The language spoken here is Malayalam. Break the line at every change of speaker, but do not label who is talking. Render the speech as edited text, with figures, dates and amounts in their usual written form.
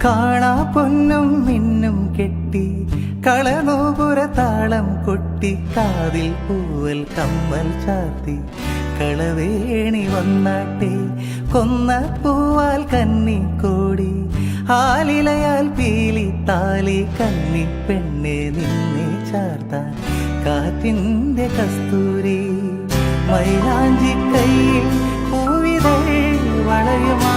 കാണാ പൊന്നും മിന്നും കെട്ടി കളനൂപുര താളം കൊട്ടി കാതിൽ പൂവൽ കമ്മൽ ചാർത്തി കളവേണി വന്നാട്ടെ കൊന്ന പൂവാൽ കന്നിക്കോടി ആലിലയാൽ പീലി താലി കന്നി പെണ്ണെ നിന്നെ ചാർത്താൻ കാറ്റിൻ്റെ കസ്തൂരി മൈലാഞ്ചി കയ്യിൽ പൂവിതൾ വളയുമാ